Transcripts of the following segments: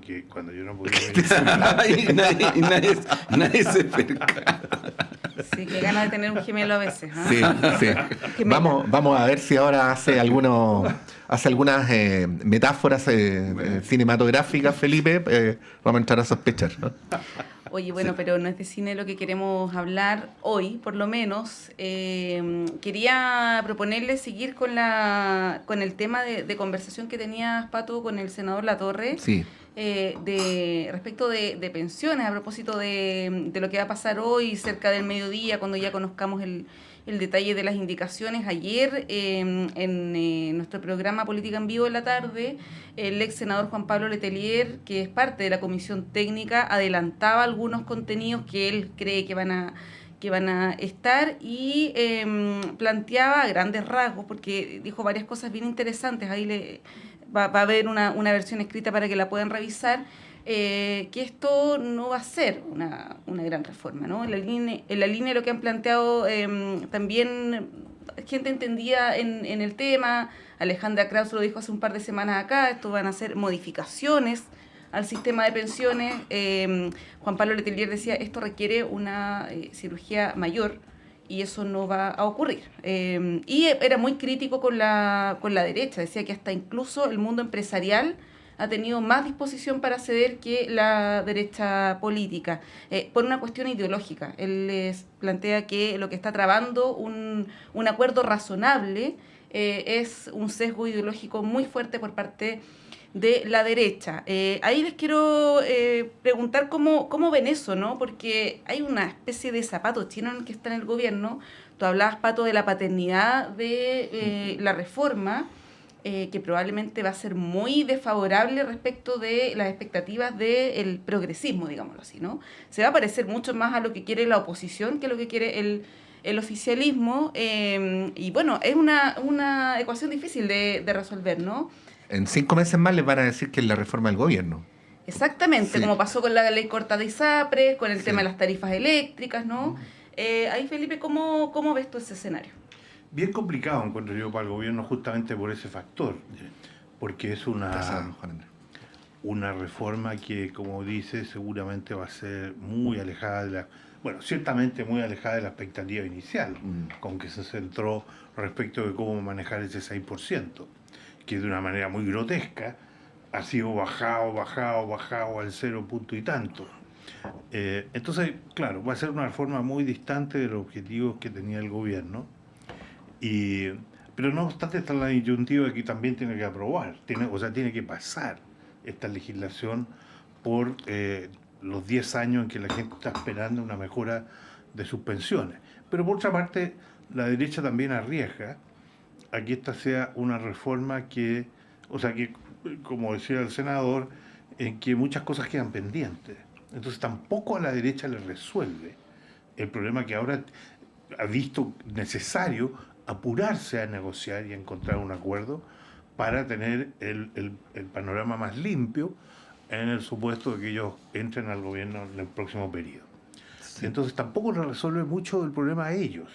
dijo que cuando yo no podía venir... y nadie se perca. Sí, qué ganas de tener un gemelo a veces. ¿Ah? Sí, sí. Vamos a ver si ahora hace algunas metáforas cinematográficas, Felipe. Vamos a entrar a sospechar, ¿no? Oye, bueno, pero no es de cine lo que queremos hablar hoy, por lo menos. Quería proponerle seguir con el tema de conversación que tenías, Pato, con el senador Latorre. Sí. Respecto de pensiones, a propósito de lo que va a pasar hoy, cerca del mediodía, cuando ya conozcamos el detalle de las indicaciones. Ayer, en nuestro programa Política en Vivo de la tarde, el ex senador Juan Pablo Letelier, que es parte de la comisión técnica, adelantaba algunos contenidos que él cree que van a estar y planteaba a grandes rasgos, porque dijo varias cosas bien interesantes. Ahí va a haber una versión escrita para que la puedan revisar. Que esto no va a ser una gran reforma, ¿no? En la línea de lo que han planteado también gente entendida en el tema. Alejandra Krauss lo dijo hace un par de semanas acá, esto van a ser modificaciones al sistema de pensiones. Juan Pablo Letelier decía, esto requiere una cirugía mayor y eso no va a ocurrir. Y era muy crítico con la derecha, decía que hasta incluso el mundo empresarial ha tenido más disposición para ceder que la derecha política, por una cuestión ideológica. Él les plantea que lo que está trabando un acuerdo razonable es un sesgo ideológico muy fuerte por parte de la derecha. Ahí les quiero preguntar cómo ven eso, ¿no? Porque hay una especie de zapato chino en el que está en el gobierno. Tú hablabas, Pato, de la paternidad de la reforma, que probablemente va a ser muy desfavorable respecto de las expectativas del progresismo, digámoslo así, ¿no? Se va a parecer mucho más a lo que quiere la oposición que a lo que quiere el oficialismo, y bueno, es una ecuación difícil de resolver, ¿no? En 5 meses más les van a decir que es la reforma del gobierno. Exactamente, Sí. como pasó con la ley corta de ISAPRES, con el tema de las tarifas eléctricas, ¿no? Ahí, Felipe, ¿cómo ves tú ese escenario? Bien complicado, encuentro yo, para el gobierno justamente por ese factor, porque es una reforma que, como dice, seguramente va a ser muy alejada ciertamente muy alejada de la expectativa inicial, con que se centró respecto de cómo manejar ese 6%, que de una manera muy grotesca ha sido bajado al 0 punto y tanto. Entonces, claro, va a ser una reforma muy distante de los objetivos que tenía el gobierno. Pero no obstante está la disyuntiva de que también tiene que aprobar, tiene que pasar esta legislación por los 10 años en que la gente está esperando una mejora de sus pensiones. Pero por otra parte, la derecha también arriesga a que esta sea una reforma que, como decía el senador, en que muchas cosas quedan pendientes. Entonces tampoco a la derecha le resuelve el problema que ahora ha visto necesario apurarse a negociar y a encontrar un acuerdo para tener el panorama más limpio en el supuesto de que ellos entren al gobierno en el próximo periodo. Sí. Entonces tampoco les resuelve mucho el problema a ellos.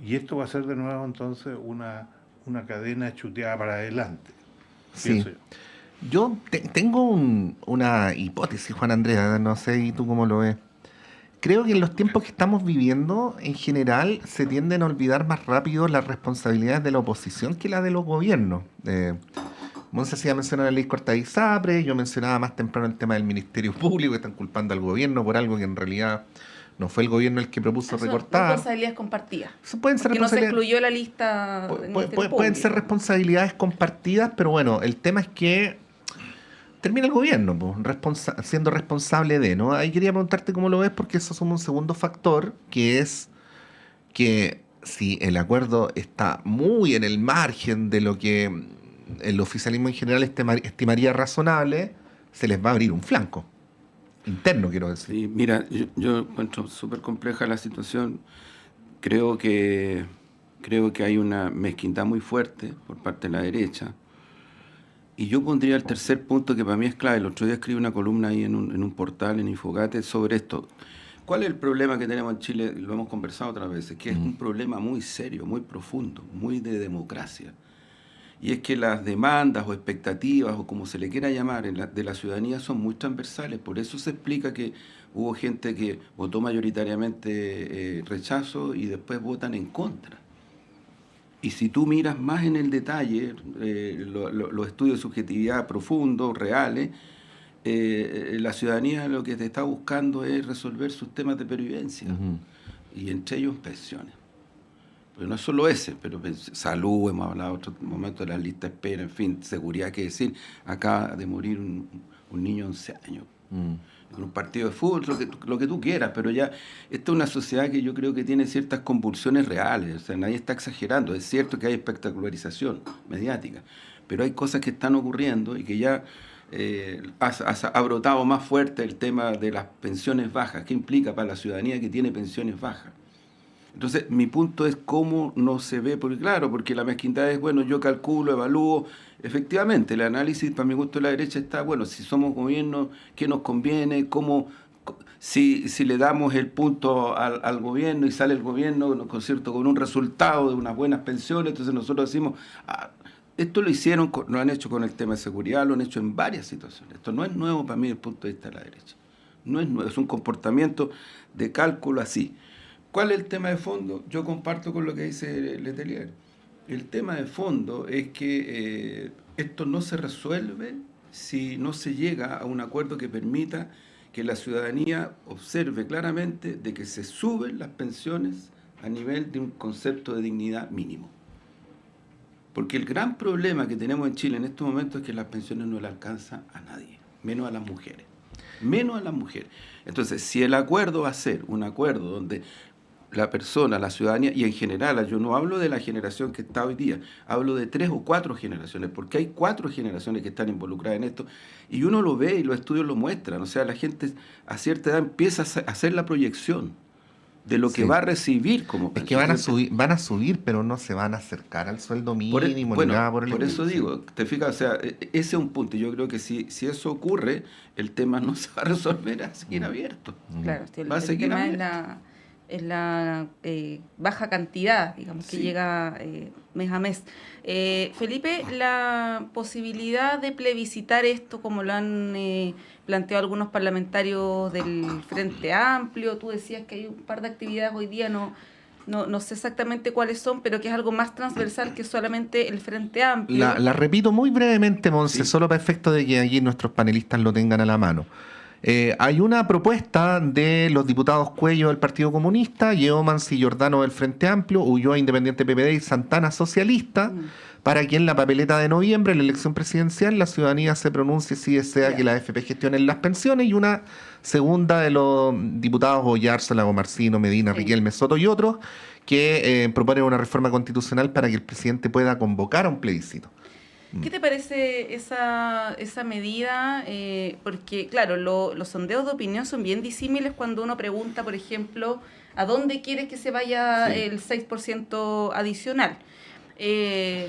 Y esto va a ser de nuevo entonces una cadena chuteada para adelante. Sí. Yo tengo una hipótesis, Juan Andrés, no sé y tú cómo lo ves. Creo que en los tiempos que estamos viviendo, en general, se tienden a olvidar más rápido las responsabilidades de la oposición que las de los gobiernos. Monse hacía mencionar la ley corta de ISAPRES, yo mencionaba más temprano el tema del Ministerio Público, que están culpando al gobierno por algo que en realidad no fue el gobierno el que propuso recortar. Responsabilidades compartidas. Pueden ser porque no se excluyó la lista del Ministerio pueden ser responsabilidades compartidas, pero bueno, el tema es que termina el gobierno siendo responsable de, ¿no? Ahí quería preguntarte cómo lo ves, porque eso es un segundo factor, que es que si el acuerdo está muy en el margen de lo que el oficialismo en general estimaría razonable, se les va a abrir un flanco interno, quiero decir. Sí, mira, yo encuentro súper compleja la situación. Creo que hay una mezquindad muy fuerte por parte de la derecha. Y yo pondría el tercer punto que para mí es clave. El otro día escribí una columna ahí en un portal, en Infogate, sobre esto. ¿Cuál es el problema que tenemos en Chile? Lo hemos conversado otras veces, que es un problema muy serio, muy profundo, muy de democracia. y es que las demandas o expectativas, o como se le quiera llamar, de la ciudadanía son muy transversales. Por eso se explica que hubo gente que votó mayoritariamente rechazo y después votan en contra. Y si tú miras más en el detalle, los estudios de subjetividad profundos, reales, la ciudadanía lo que te está buscando es resolver sus temas de pervivencia, y entre ellos pensiones. Pero no es solo ese, pero salud, hemos hablado en otro momento de la lista de espera, en fin, seguridad, que decir, acaba de morir un niño de 11 años. Con un partido de fútbol, lo que tú quieras, pero ya esta es una sociedad que yo creo que tiene ciertas convulsiones reales, o sea, nadie está exagerando. Es cierto que hay espectacularización mediática, pero hay cosas que están ocurriendo y que ya ha brotado más fuerte el tema de las pensiones bajas. ¿Qué implica para la ciudadanía que tiene pensiones bajas? Entonces, mi punto es cómo no se ve, porque claro, porque la mezquindad es, bueno, yo calculo, evalúo. Efectivamente, el análisis, para mi gusto, de la derecha está, bueno, si somos gobierno, ¿qué nos conviene? Si le damos el punto al gobierno y sale el gobierno, ¿no?, con un resultado de unas buenas pensiones, entonces nosotros decimos, esto lo han hecho con el tema de seguridad, lo han hecho en varias situaciones. Esto no es nuevo para mí desde el punto de vista de la derecha. No es nuevo, es un comportamiento de cálculo así. ¿Cuál es el tema de fondo? Yo comparto con lo que dice Letelier. El tema de fondo es que esto no se resuelve si no se llega a un acuerdo que permita que la ciudadanía observe claramente de que se suben las pensiones a nivel de un concepto de dignidad mínimo. Porque el gran problema que tenemos en Chile en estos momentos es que las pensiones no le alcanzan a nadie, menos a las mujeres. Menos a las mujeres. Entonces, si el acuerdo va a ser un acuerdo donde la persona, la ciudadanía, y en general, yo no hablo de la generación que está hoy día, hablo de 3 o 4 generaciones, porque hay 4 generaciones que están involucradas en esto, y uno lo ve y los estudios lo muestran. O sea, la gente a cierta edad empieza a hacer la proyección de lo que va a recibir como pensión. Es que van a subir, pero no se van a acercar al sueldo mínimo ni nada por el estilo. Por eso digo, te fijas, o sea, ese es un punto. Yo creo que si eso ocurre, el tema no se va a resolver, a seguir abierto. Claro, el tema es la baja cantidad, digamos, que llega mes a mes. Felipe, la posibilidad de plebiscitar esto, como lo han planteado algunos parlamentarios del Frente Amplio, tú decías que hay un par de actividades hoy día, no sé exactamente cuáles son, pero que es algo más transversal que solamente el Frente Amplio. La repito muy brevemente, Monse, solo para efecto de que allí nuestros panelistas lo tengan a la mano. Hay una propuesta de los diputados Cuello del Partido Comunista, Yeomans y Giordano del Frente Amplio, Ulloa Independiente PPD y Santana Socialista, para que en la papeleta de noviembre, en la elección presidencial, la ciudadanía se pronuncie si desea que la AFP gestionen las pensiones, y una segunda de los diputados Oyarzola, Marcino, Medina, Riquelme, Soto y otros, que proponen una reforma constitucional para que el presidente pueda convocar a un plebiscito. ¿Qué te parece esa medida? Porque, claro, los sondeos de opinión son bien disímiles cuando uno pregunta, por ejemplo, ¿a dónde quieres que se vaya el 6% adicional?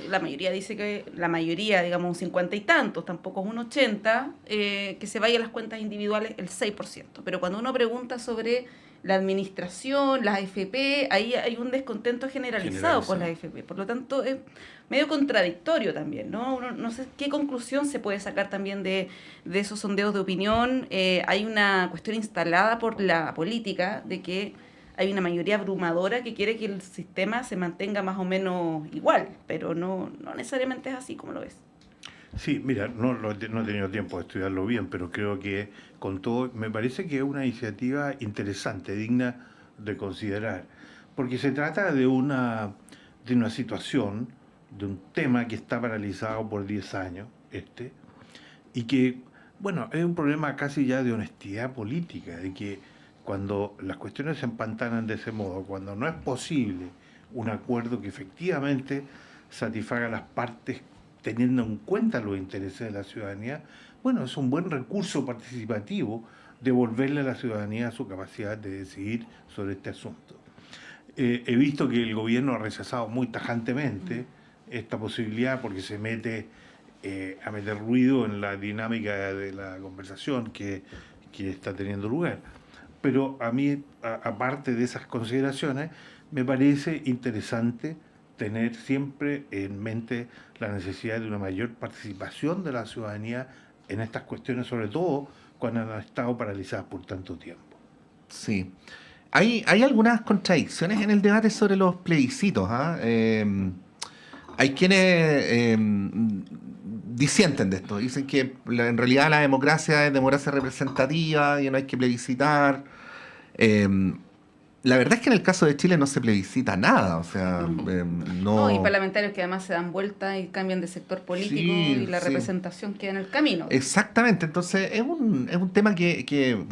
La mayoría dice que, digamos, un 50 y tantos, tampoco es un 80, que se vaya a las cuentas individuales el 6%. Pero cuando uno pregunta sobre la administración, las AFP, ahí hay un descontento generalizado con las AFP. Por lo tanto, es medio contradictorio también, ¿no? Uno no sé qué conclusión se puede sacar también de esos sondeos de opinión. Hay una cuestión instalada por la política de que hay una mayoría abrumadora que quiere que el sistema se mantenga más o menos igual, pero no necesariamente es así, como lo ves. Sí, mira, no he tenido tiempo de estudiarlo bien, pero creo que con todo, me parece que es una iniciativa interesante, digna de considerar, porque se trata de una situación, de un tema que está paralizado por 10 años, y que, bueno, es un problema casi ya de honestidad política, de que cuando las cuestiones se empantanan de ese modo, cuando no es posible un acuerdo que efectivamente satisfaga a las partes teniendo en cuenta los intereses de la ciudadanía, bueno, es un buen recurso participativo devolverle a la ciudadanía su capacidad de decidir sobre este asunto. He visto que el gobierno ha rechazado muy tajantemente esta posibilidad porque se mete a meter ruido en la dinámica de la conversación que está teniendo lugar. Pero a mí, aparte de esas consideraciones, me parece interesante tener siempre en mente la necesidad de una mayor participación de la ciudadanía en estas cuestiones, sobre todo cuando han estado paralizadas por tanto tiempo. Sí. Hay algunas contradicciones en el debate sobre los plebiscitos. ¿Ah? Hay quienes disienten de esto. Dicen que en realidad la democracia es democracia representativa y no hay que plebiscitar. La verdad es que en el caso de Chile no se plebiscita nada. O sea, No, y parlamentarios que además se dan vuelta y cambian de sector político y la representación queda en el camino. Exactamente, entonces es un tema que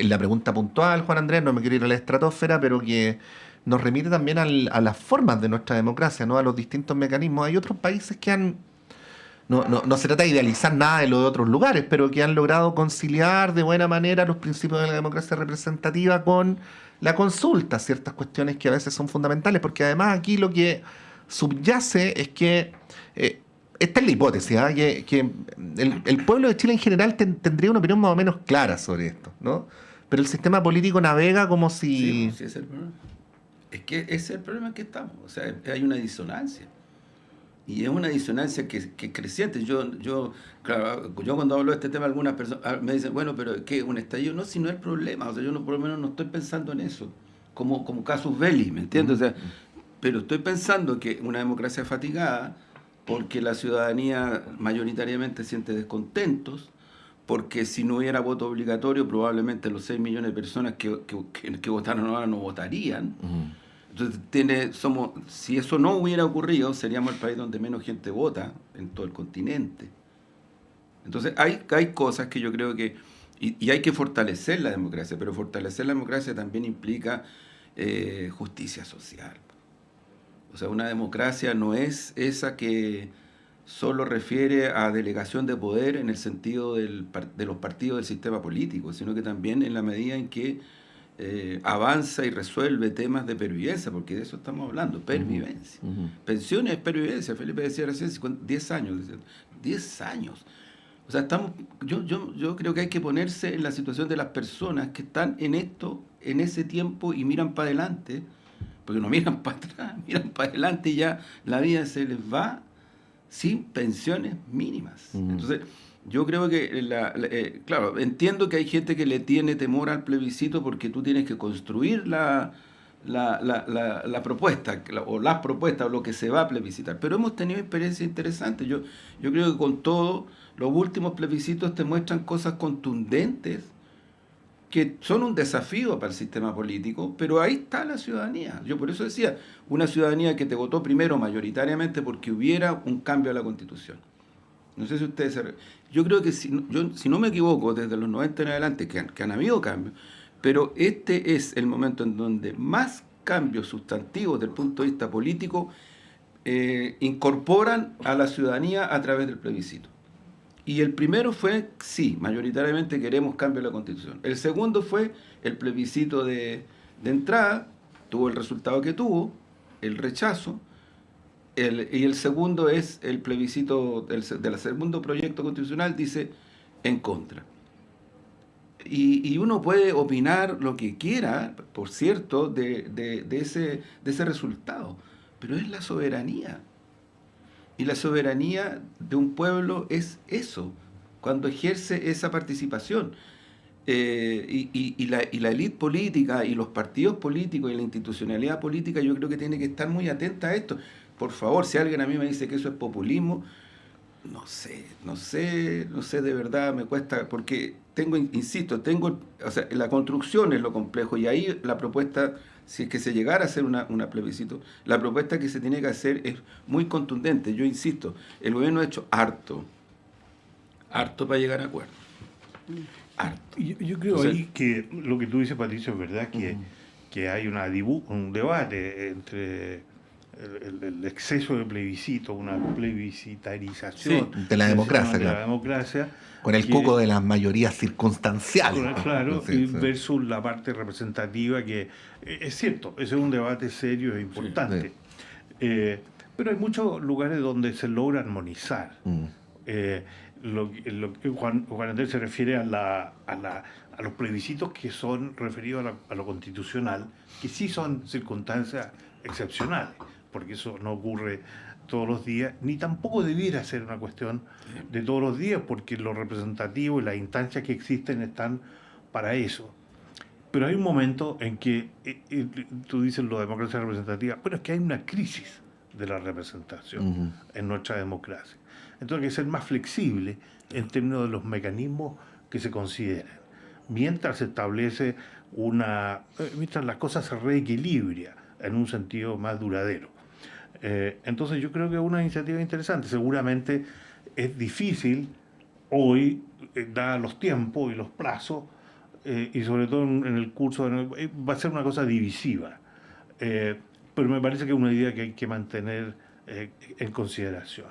la pregunta puntual, Juan Andrés, no me quiero ir a la estratosfera, pero que nos remite también a las formas de nuestra democracia, ¿no? A los distintos mecanismos. Hay otros países que han, no se trata de idealizar nada de lo de otros lugares, pero que han logrado conciliar de buena manera los principios de la democracia representativa con la consulta, ciertas cuestiones que a veces son fundamentales, porque además aquí lo que subyace es que, esta es la hipótesis, ¿ah? Que el pueblo de Chile en general tendría una opinión más o menos clara sobre esto, ¿no? Pero el sistema político navega como si... Sí, ese es el problema. Es que ese es el problema en que estamos. O sea, hay una disonancia. Y es una disonancia que es creciente. Yo cuando hablo de este tema, algunas personas me dicen, bueno, pero ¿qué? ¿Un estallido? No, si no es el problema. O sea, yo por lo menos no estoy pensando en eso. Como casus belli, ¿me entiendes? O sea, pero estoy pensando que una democracia fatigada, porque la ciudadanía mayoritariamente siente descontentos, porque si no hubiera voto obligatorio, probablemente los 6 millones de personas que votaron ahora no votarían. Entonces, si eso no hubiera ocurrido, seríamos el país donde menos gente vota en todo el continente. Entonces, hay cosas que yo creo que... Y hay que fortalecer la democracia, pero fortalecer la democracia también implica justicia social. O sea, una democracia no es esa que solo refiere a delegación de poder en el sentido de los partidos del sistema político, sino que también en la medida en que avanza y resuelve temas de pervivencia, porque de eso estamos hablando, pervivencia. Pensiones es pervivencia, Felipe decía recién, 10 años. 10 años. O sea, yo creo que hay que ponerse en la situación de las personas que están en ese tiempo y miran para adelante, porque no miran para atrás, miran para adelante y ya la vida se les va sin pensiones mínimas. Entonces, yo creo que, claro, entiendo que hay gente que le tiene temor al plebiscito porque tú tienes que construir la propuesta, o las propuestas, o lo que se va a plebiscitar. Pero hemos tenido experiencias interesantes. Yo creo que con todo, los últimos plebiscitos te muestran cosas contundentes que son un desafío para el sistema político, pero ahí está la ciudadanía. Yo por eso decía, una ciudadanía que te votó primero mayoritariamente porque hubiera un cambio a la Constitución. No sé si ustedes yo creo que, si no me equivoco, desde los 90 en adelante, que han habido cambios, pero este es el momento en donde más cambios sustantivos desde el punto de vista político incorporan a la ciudadanía a través del plebiscito. Y el primero fue, sí, mayoritariamente queremos cambio a la Constitución. El segundo fue el plebiscito de entrada, tuvo el resultado que tuvo, el rechazo, y el segundo es el plebiscito del segundo proyecto constitucional, dice en contra. Y uno puede opinar lo que quiera, por cierto, de ese resultado, pero es la soberanía. Y la soberanía de un pueblo es eso, cuando ejerce esa participación. Y la élite política y los partidos políticos y la institucionalidad política, yo creo que tiene que estar muy atenta a esto. Por favor, si alguien a mí me dice que eso es populismo, no sé de verdad, me cuesta, porque o sea, la construcción es lo complejo, y ahí la propuesta, si es que se llegara a hacer una plebiscito, la propuesta que se tiene que hacer es muy contundente. Yo insisto, el gobierno ha hecho harto para llegar a acuerdos. Harto. Yo creo ahí que lo que tú dices, Patricio, es verdad, que hay un debate entre el exceso de plebiscito, una plebiscitarización de la democracia, de la democracia, con el coco de las mayorías circunstanciales. Claro, versus la parte representativa, que es cierto, ese es un debate serio e importante. Pero hay muchos lugares donde se logra armonizar. Lo que Juan Andrés se refiere a los plebiscitos que son referidos a lo constitucional, que sí son circunstancias excepcionales. porque eso no ocurre todos los días, ni tampoco debiera ser una cuestión de todos los días, porque lo representativo y las instancias que existen están para eso. Pero hay un momento en que, tú dices lo de democracia representativa, pero es que hay una crisis de la representación en nuestra democracia. Entonces hay que ser más flexible en términos de los mecanismos que se consideran. Mientras se establece mientras las cosas se reequilibran en un sentido más duradero. Entonces yo creo que es una iniciativa interesante. Seguramente es difícil hoy, dados los tiempos y los plazos, y sobre todo en el curso, va a ser una cosa divisiva. Pero me parece que es una idea que hay que mantener en consideración.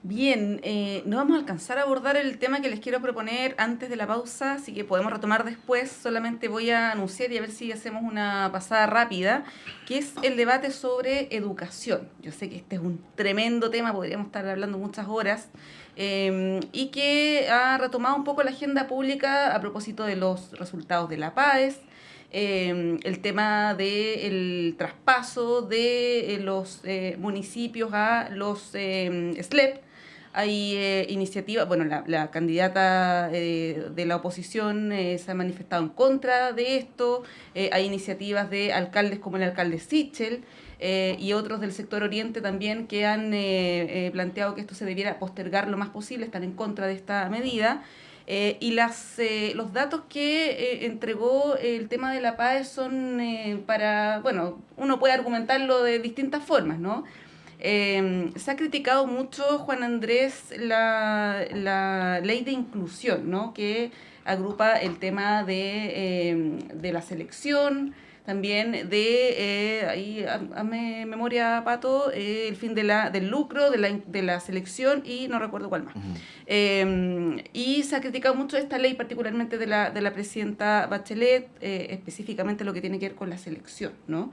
Bien, no vamos a alcanzar a abordar el tema que les quiero proponer antes de la pausa, así que podemos retomar después. Solamente voy a anunciar y a ver si hacemos una pasada rápida, que es el debate sobre educación. Yo sé que este es un tremendo tema, podríamos estar hablando muchas horas, y que ha retomado un poco la agenda pública a propósito de los resultados de la PAES, el tema del traspaso de los municipios a los SLEP. Hay iniciativas, bueno, la candidata de la oposición se ha manifestado en contra de esto, hay iniciativas de alcaldes como el alcalde Sichel y otros del sector oriente también que han planteado que esto se debiera postergar lo más posible, están en contra de esta medida. Y los datos que entregó el tema de la PAES son bueno, uno puede argumentarlo de distintas formas, ¿no? Se ha criticado mucho, Juan Andrés, la ley de inclusión, ¿no? Que agrupa el tema de la selección, también ahí hazme memoria, Pato, el fin del lucro, de la selección y no recuerdo cuál más. Y se ha criticado mucho esta ley, particularmente de la presidenta Bachelet, específicamente lo que tiene que ver con la selección, ¿no?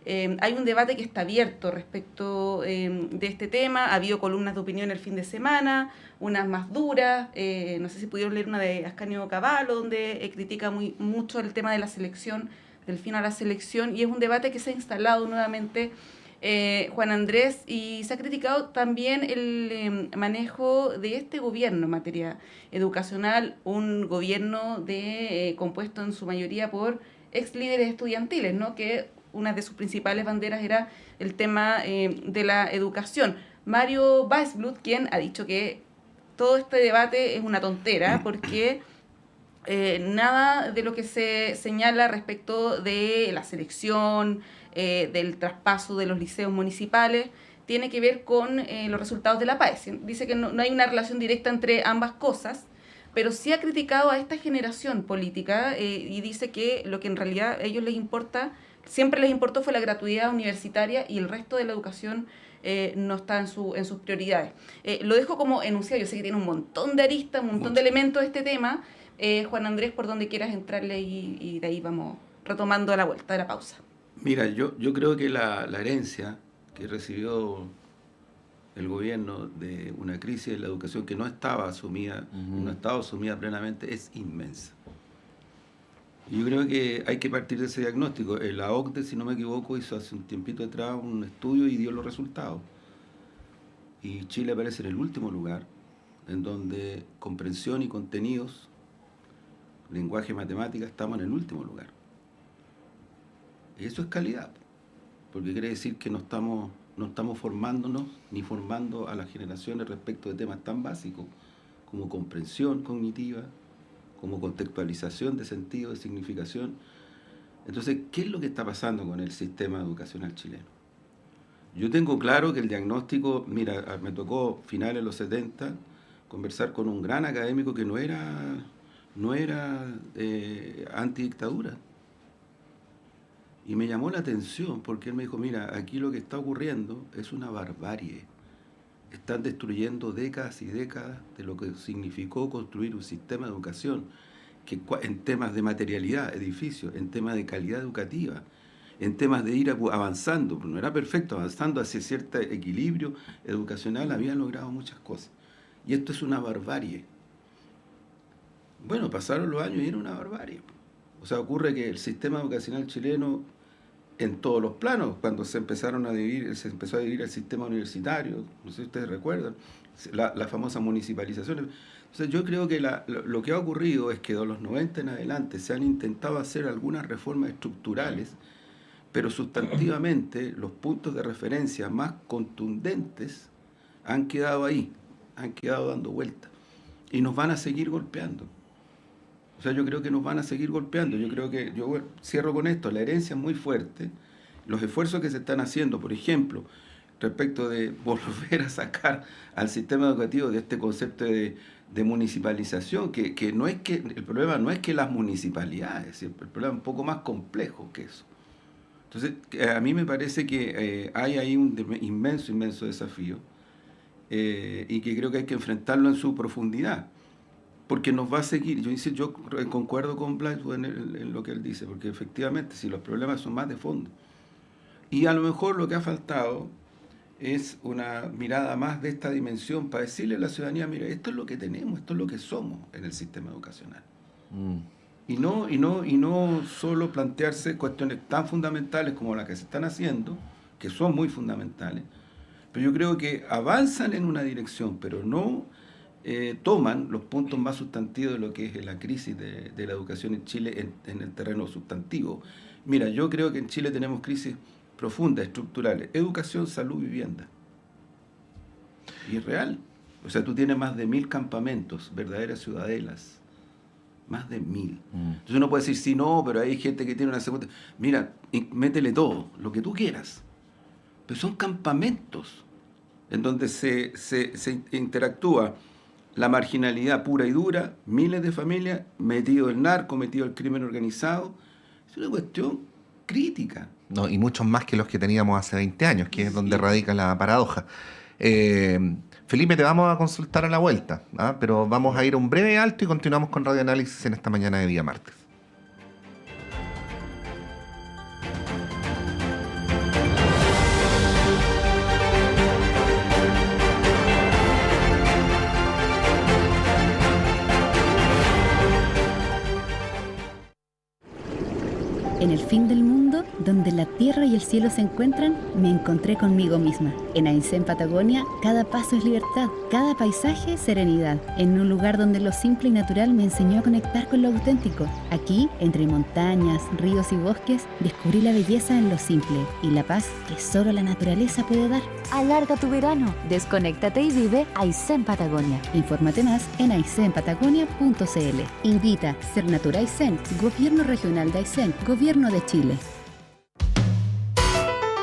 Hay un debate que está abierto respecto de este tema. Ha habido columnas de opinión el fin de semana, unas más duras. No sé si pudieron leer una de Ascanio Cavallo, donde critica mucho el tema de la selección, del fin a la selección, y es un debate que se ha instalado nuevamente, Juan Andrés, y se ha criticado también el manejo de este gobierno en materia educacional, un gobierno compuesto en su mayoría por ex líderes estudiantiles, ¿no? Que una de sus principales banderas era el tema de la educación. Mario Weisblut, quien ha dicho que todo este debate es una tontera porque nada de lo que se señala respecto de la selección, del traspaso de los liceos municipales, tiene que ver con los resultados de la PAES. Dice que no hay una relación directa entre ambas cosas, pero sí ha criticado a esta generación política y dice que lo que en realidad a ellos les importa, siempre les importó fue la gratuidad universitaria y el resto de la educación no está en sus prioridades. Lo dejo como enunciado, yo sé que tiene un montón de aristas, un montón de elementos de este tema. Juan Andrés, por donde quieras entrarle y de ahí vamos retomando a la vuelta de la pausa. Mira, yo creo que la herencia que recibió el gobierno de una crisis de la educación que no estaba asumida, no estaba asumida plenamente, es inmensa. Yo creo que hay que partir de ese diagnóstico. La OCDE, si no me equivoco, hizo hace un tiempito atrás un estudio y dio los resultados. Y Chile aparece en el último lugar, en donde comprensión y contenidos, lenguaje y matemática, estamos en el último lugar. Y eso es calidad, porque quiere decir que no estamos formándonos ni formando a las generaciones respecto de temas tan básicos como comprensión cognitiva, como contextualización de sentido, de significación. Entonces, ¿qué es lo que está pasando con el sistema educacional chileno? Yo tengo claro que el diagnóstico, mira, me tocó finales de los 70 conversar con un gran académico que no era antidictadura. Y me llamó la atención porque él me dijo, mira, aquí lo que está ocurriendo es una barbarie. Están destruyendo décadas y décadas de lo que significó construir un sistema de educación que en temas de materialidad, edificios, en temas de calidad educativa, en temas de ir avanzando, no era perfecto, avanzando hacia cierto equilibrio educacional, habían logrado muchas cosas. Y esto es una barbarie. Bueno, pasaron los años y era una barbarie. O sea, ocurre que el sistema educacional chileno en todos los planos, cuando se empezó a dividir el sistema universitario, no sé si ustedes recuerdan, la famosa municipalización. Entonces yo creo que lo que ha ocurrido es que de los 90 en adelante se han intentado hacer algunas reformas estructurales, pero sustantivamente los puntos de referencia más contundentes han quedado ahí, han quedado dando vueltas, y nos van a seguir golpeando. O sea, yo creo que nos van a seguir golpeando. Yo cierro con esto, la herencia es muy fuerte, los esfuerzos que se están haciendo, por ejemplo, respecto de volver a sacar al sistema educativo de este concepto de municipalización, que no es que el problema no es que las municipalidades, el problema es un poco más complejo que eso. Entonces, a mí me parece que hay ahí un inmenso desafío y que creo que hay que enfrentarlo en su profundidad, porque nos va a seguir. Yo concuerdo con Blythe en lo que él dice, porque efectivamente, si los problemas son más de fondo, y a lo mejor lo que ha faltado es una mirada más de esta dimensión para decirle a la ciudadanía, mira, esto es lo que tenemos, esto es lo que somos en el sistema educacional. Y no solo plantearse cuestiones tan fundamentales como las que se están haciendo, que son muy fundamentales, pero yo creo que avanzan en una dirección, pero no toman los puntos más sustantivos de lo que es la crisis de la educación en Chile en el terreno sustantivo. Mira, yo creo que en Chile tenemos crisis profundas, estructurales: educación, salud, vivienda. Y es real. O sea, tú tienes más de 1000 campamentos, verdaderas ciudadelas. Más de 1000. Entonces uno puede decir, sí, no, pero hay gente que tiene una segunda... Mira, métele todo, lo que tú quieras. Pero son campamentos en donde se interactúa la marginalidad pura y dura, miles de familias, metido el narco, metido el crimen organizado. Es una cuestión crítica. No, y muchos más que los que teníamos hace 20 años, que es donde radica la paradoja. Felipe, te vamos a consultar a la vuelta, ¿ah? Pero vamos a ir a un breve alto y continuamos con Radio Análisis en esta mañana de día martes. En el fin del mundo, donde la tierra y el cielo se encuentran, me encontré conmigo misma. En Aysén, Patagonia, cada paso es libertad, cada paisaje serenidad. En un lugar donde lo simple y natural me enseñó a conectar con lo auténtico. Aquí, entre montañas, ríos y bosques, descubrí la belleza en lo simple y la paz que solo la naturaleza puede dar. Alarga tu verano, desconéctate y vive Aysén, Patagonia. Infórmate más en aysenpatagonia.cl. Invita Cernatura Aysén, Gobierno Regional de Aysén, Gobierno de Chile.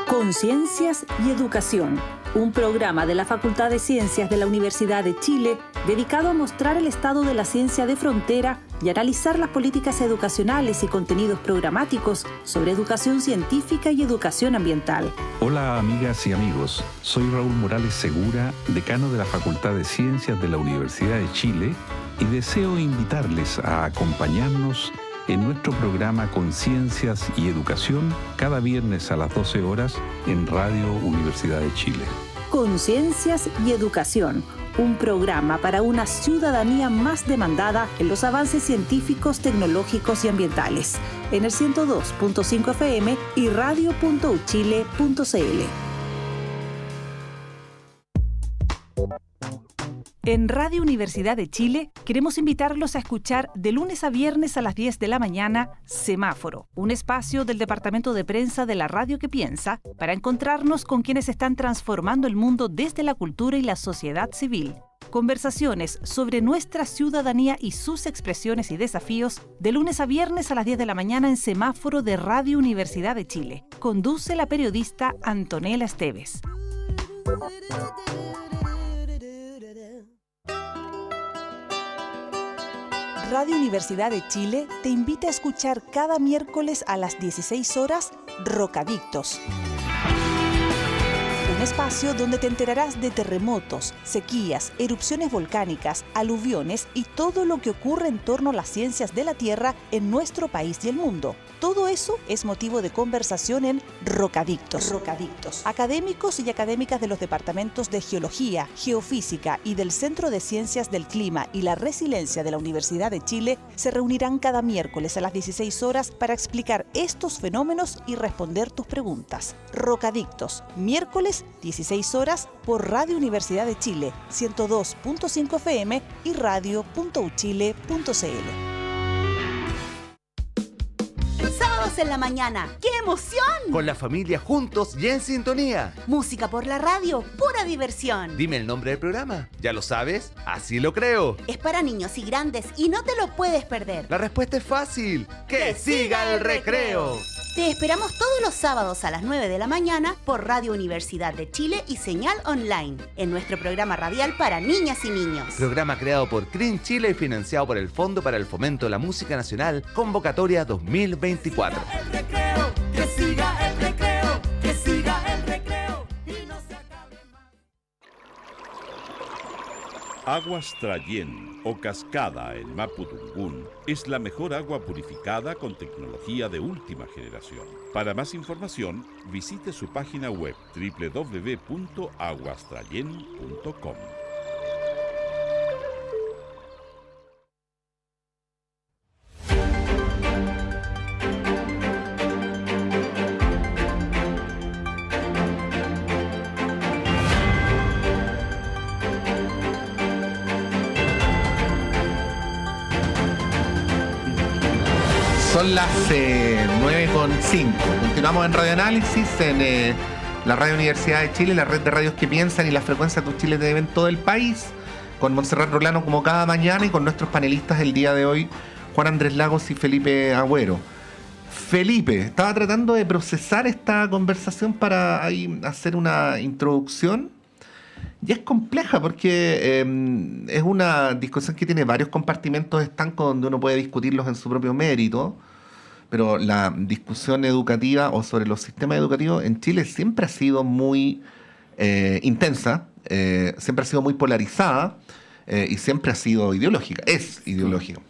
Conciencias y Educación, un programa de la Facultad de Ciencias de la Universidad de Chile dedicado a mostrar el estado de la ciencia de frontera y analizar las políticas educacionales y contenidos programáticos sobre educación científica y educación ambiental. Hola amigas y amigos, soy Raúl Morales Segura, decano de la Facultad de Ciencias de la Universidad de Chile, y deseo invitarles a acompañarnos en nuestro programa Conciencias y Educación cada viernes a las 12 horas en Radio Universidad de Chile. Conciencias y Educación, un programa para una ciudadanía más demandada en los avances científicos, tecnológicos y ambientales, en el 102.5 FM y radio.uchile.cl. En Radio Universidad de Chile queremos invitarlos a escuchar de lunes a viernes a las 10 de la mañana Semáforo, un espacio del Departamento de Prensa de la Radio que Piensa para encontrarnos con quienes están transformando el mundo desde la cultura y la sociedad civil. Conversaciones sobre nuestra ciudadanía y sus expresiones y desafíos de lunes a viernes a las 10 de la mañana en Semáforo de Radio Universidad de Chile. Conduce la periodista Antonella Esteves. Radio Universidad de Chile te invita a escuchar cada miércoles a las 16 horas Rocadictos, un espacio donde te enterarás de terremotos, sequías, erupciones volcánicas, aluviones y todo lo que ocurre en torno a las ciencias de la Tierra en nuestro país y el mundo. Todo eso es motivo de conversación en Rocadictos. Académicos y académicas de los departamentos de Geología, Geofísica y del Centro de Ciencias del Clima y la Resiliencia de la Universidad de Chile se reunirán cada miércoles a las 16 horas para explicar estos fenómenos y responder tus preguntas. Rocadictos, miércoles 16 horas por Radio Universidad de Chile, 102.5 FM y radio.uchile.cl. Sábados en la mañana. ¡Qué emoción! Con la familia juntos y en sintonía. Música por la radio, pura diversión. Dime el nombre del programa. ¿Ya lo sabes? Así lo creo. Es para niños y grandes y no te lo puedes perder. La respuesta es fácil. ¡Que siga el recreo! Te esperamos todos los sábados a las 9 de la mañana por Radio Universidad de Chile y Señal Online, en nuestro programa radial para niñas y niños. Programa creado por CRIN Chile y financiado por el Fondo para el Fomento de la Música Nacional, Convocatoria 2024. Que siga el recreo, que siga el recreo y no se acabe más. Aguas Trayén o Cascada en Mapudungún es la mejor agua purificada con tecnología de última generación. Para más información, visite su página web www.aguastrayen.com. Son las 9:05. Continuamos en Radio Análisis, en la Radio Universidad de Chile, la red de radios que piensan y la frecuencia de Chile TV en todo el país, con Montserrat Rolano como cada mañana y con nuestros panelistas el día de hoy, Juan Andrés Lagos y Felipe Agüero. Felipe, estaba tratando de procesar esta conversación para ahí hacer una introducción. Y es compleja porque es una discusión que tiene varios compartimentos estancos donde uno puede discutirlos en su propio mérito, pero la discusión educativa o sobre los sistemas educativos en Chile siempre ha sido muy intensa, siempre ha sido muy polarizada y siempre ha sido ideológica. Es ideológica.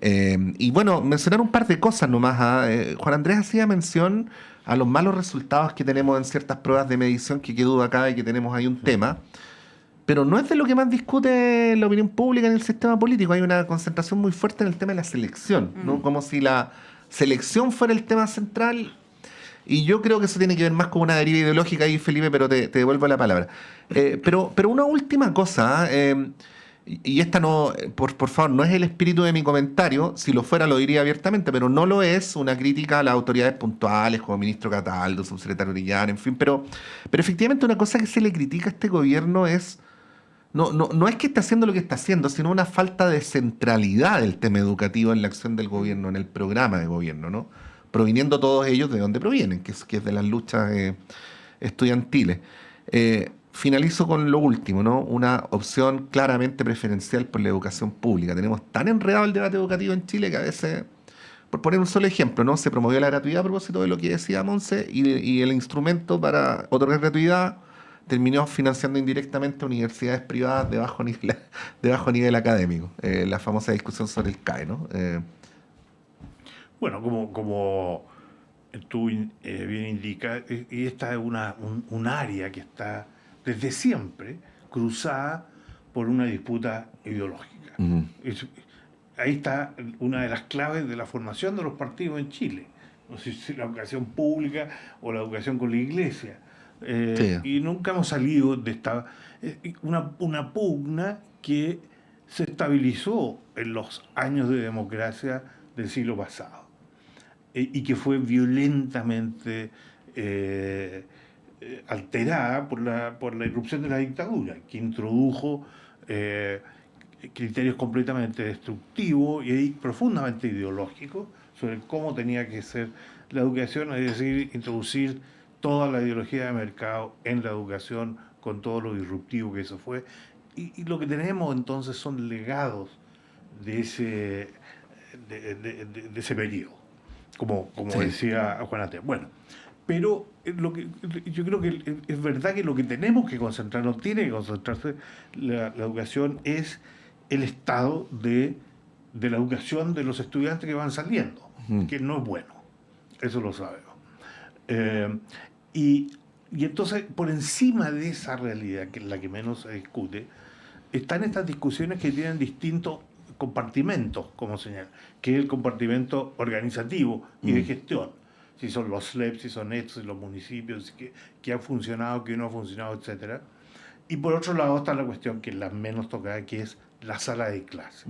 Y bueno, mencionar un par de cosas nomás. Juan Andrés hacía mención a los malos resultados que tenemos en ciertas pruebas de medición, que qué duda cabe que tenemos ahí un tema, pero no es de lo que más discute la opinión pública en el sistema político. Hay una concentración muy fuerte en el tema de la selección, ¿no? Como si la selección fuera el tema central, y yo creo que eso tiene que ver más con una deriva ideológica ahí, Felipe, pero te devuelvo la palabra. Pero una última cosa, y esta no, por favor, no es el espíritu de mi comentario, si lo fuera lo diría abiertamente, pero no lo es una crítica a las autoridades puntuales como ministro Cataldo, subsecretario Orellana, en fin, pero efectivamente una cosa que se le critica a este gobierno es, no es que esté haciendo lo que está haciendo, sino una falta de centralidad del tema educativo en la acción del gobierno, en el programa de gobierno, ¿no? Proviniendo todos ellos de donde provienen, que es de las luchas estudiantiles. Finalizo con lo último, ¿no? Una opción claramente preferencial por la educación pública. Tenemos tan enredado el debate educativo en Chile que a veces, por poner un solo ejemplo, ¿no? Se promovió la gratuidad a propósito de lo que decía Monse, y el instrumento para otorgar gratuidad terminó financiando indirectamente universidades privadas de bajo nivel académico. La famosa discusión sobre el CAE, ¿no? Bueno, como tú bien indicas, y esta es un área que está desde siempre cruzada por una disputa ideológica. Ahí está una de las claves de la formación de los partidos en Chile. No sé si la educación pública o la educación con la iglesia. Sí. Y nunca hemos salido de esta... una pugna que se estabilizó en los años de democracia del siglo pasado y que fue violentamente alterada por la irrupción de la dictadura, que introdujo criterios completamente destructivos y profundamente ideológicos sobre cómo tenía que ser la educación, es decir, introducir toda la ideología de mercado en la educación con todo lo disruptivo que eso fue. Y lo que tenemos entonces son legados de ese periodo, como sí. Decía Juan Andrés. Bueno, Pero yo creo que es verdad que lo que tenemos que concentrarnos, tiene que concentrarse la educación, es el estado de la educación de los estudiantes que van saliendo, que no es bueno, eso lo sabemos. Y entonces, por encima de esa realidad, que es la que menos se discute, están estas discusiones que tienen distintos compartimentos, como señala, que es el compartimento organizativo y de gestión. Si son los SLEP, si son estos, si los municipios, que han funcionado, que no ha funcionado, etc. Y por otro lado está la cuestión que es la menos tocada, que es la sala de clase.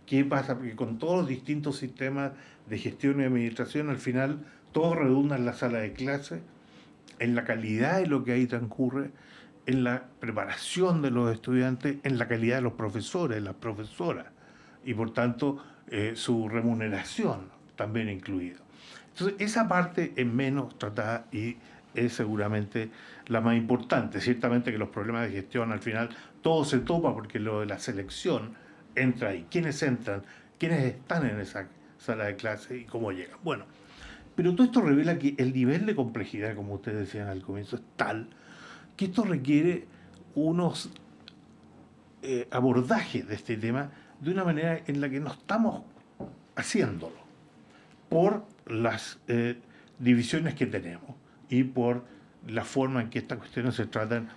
¿Qué pasa? Porque con todos los distintos sistemas de gestión y administración, al final todo redunda en la sala de clase, en la calidad de lo que ahí transcurre, en la preparación de los estudiantes, en la calidad de los profesores, las profesoras, y por tanto su remuneración también incluida. Entonces, esa parte es menos tratada y es seguramente la más importante. Ciertamente que los problemas de gestión al final todo se topa porque lo de la selección entra ahí. ¿Quiénes entran? ¿Quiénes están en esa sala de clase y cómo llegan? Bueno, pero todo esto revela que el nivel de complejidad, como ustedes decían al comienzo, es tal que esto requiere unos abordajes de este tema de una manera en la que no estamos haciéndolo, por las divisiones que tenemos y por la forma en que estas cuestiones se tratan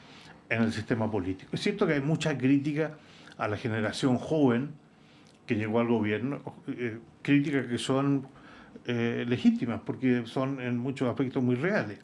en el sistema político. Es cierto que hay mucha crítica a la generación joven que llegó al gobierno, críticas que son legítimas porque son en muchos aspectos muy reales.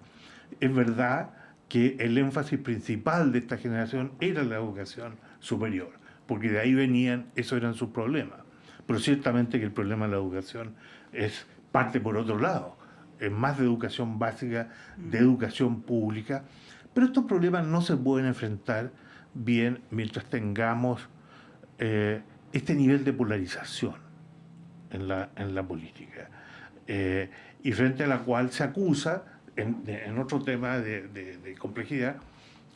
Es verdad que el énfasis principal de esta generación era la educación superior, porque de ahí venían, esos eran sus problemas. Pero ciertamente que el problema de la educación es parte por otro lado, es más de educación básica, de educación pública, pero estos problemas no se pueden enfrentar bien mientras tengamos este nivel de polarización en la política, y frente a la cual se acusa, en otro tema de complejidad,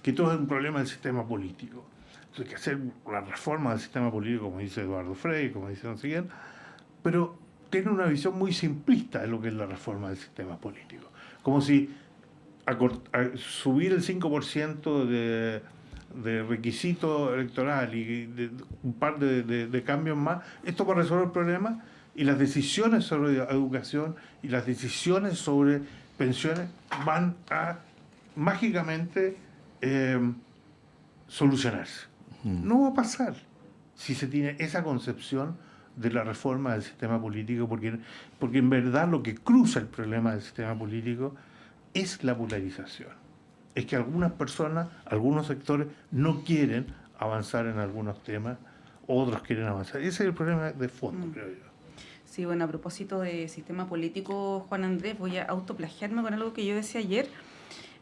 que todo es un problema del sistema político. Entonces hay que hacer la reforma del sistema político, como dice Eduardo Frei, como dice don Siguiente, pero tiene una visión muy simplista de lo que es la reforma del sistema político. Como si subir el 5% de requisito electoral y un par de cambios más, esto va a resolver el problema, y las decisiones sobre educación y las decisiones sobre pensiones van a mágicamente solucionarse. No va a pasar si se tiene esa concepción de la reforma del sistema político, porque en verdad lo que cruza el problema del sistema político es la polarización. Es que algunas personas, algunos sectores no quieren avanzar en algunos temas, otros quieren avanzar. Ese es el problema de fondo, creo yo. Sí, bueno, a propósito de sistema político, Juan Andrés, voy a autoplagiarme con algo que yo decía ayer,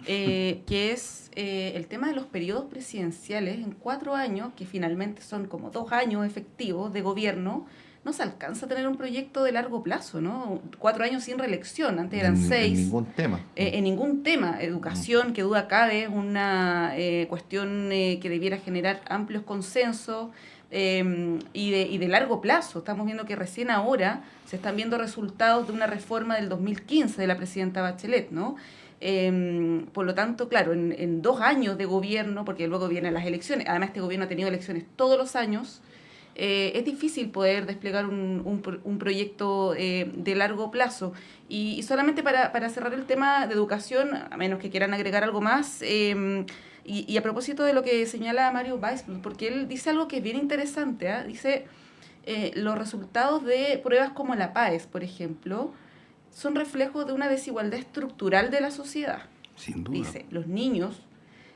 que es el tema de los periodos presidenciales en 4 años, que finalmente son como 2 años efectivos de gobierno. No se alcanza a tener un proyecto de largo plazo, ¿no? 4 años sin reelección, antes eran 6. En ningún tema. En ningún tema. Educación, que duda cabe, es una cuestión que debiera generar amplios consensos y de largo plazo. Estamos viendo que recién ahora se están viendo resultados de una reforma del 2015 de la presidenta Bachelet, ¿no? Por lo tanto, claro, en 2 años de gobierno, porque luego vienen las elecciones, además este gobierno ha tenido elecciones todos los años, es difícil poder desplegar un proyecto de largo plazo. Y solamente para cerrar el tema de educación, a menos que quieran agregar algo más, y a propósito de lo que señala Mario Weissblum, porque él dice algo que es bien interesante, ¿eh? Dice, los resultados de pruebas como la PAES, por ejemplo, son reflejos de una desigualdad estructural de la sociedad. Sin duda. Dice, los niños,